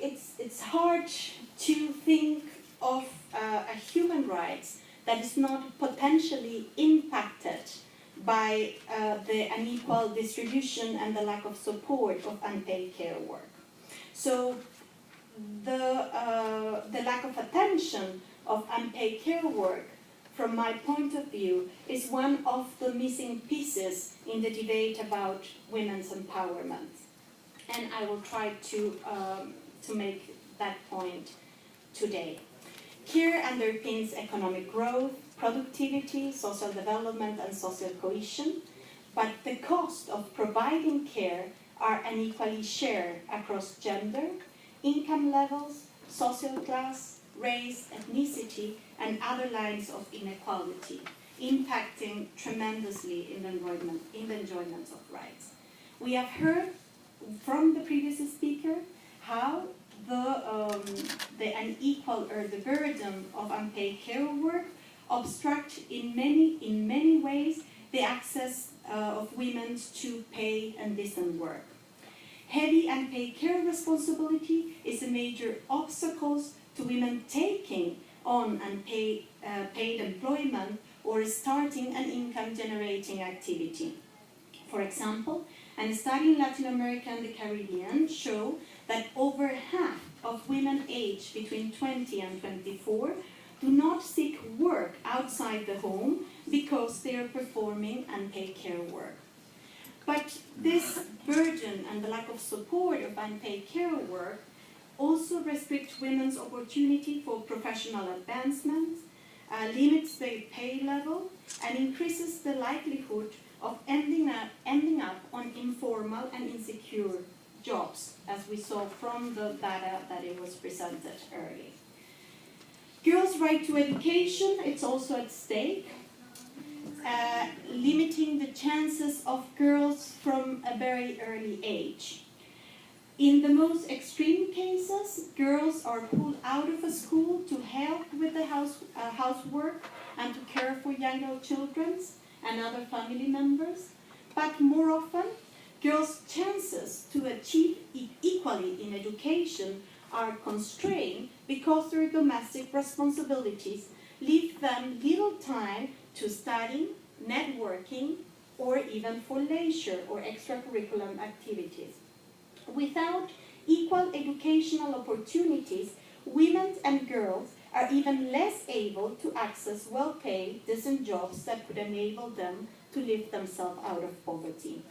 it's hard to think of a human rights that is not potentially impacted by the unequal distribution and the lack of support of unpaid care work. So the lack of attention of unpaid care work, from my point of view, is one of the missing pieces in the debate about women's empowerment. And I will try to make that point today. Care underpins economic growth, productivity, social development, and social cohesion, but the cost of providing care are unequally shared across gender, income levels, social class, race, ethnicity, and other lines of inequality, impacting tremendously in the enjoyment of rights. We have heard from the previous speaker how the unequal or the burden of unpaid care work obstruct in many ways the access of women to paid and decent work. Heavy unpaid care responsibility is a major obstacle to women taking on unpaid paid employment or starting an income-generating activity. For example, a study in Latin America and the Caribbean show that over half of women aged between 20 and 24 do not seek work outside the home because they are performing unpaid care work. But this burden and the lack of support of unpaid care work also restricts women's opportunity for professional advancement, limits their pay level, and increases the likelihood of ending up on informal and insecure jobs, as we saw from the data that it was presented earlier. Girls' right to education, it's also at stake, limiting the chances of girls from a very early age. In the most extreme cases, girls are pulled out of a school to help with the housework and to care for younger children and other family members. But more often, girls' chances to achieve equally in education are constrained because their domestic responsibilities leave them little time to study, networking, or even for leisure or extracurricular activities. Without equal educational opportunities, women and girls are even less able to access well-paid, decent jobs that could enable them to lift themselves out of poverty.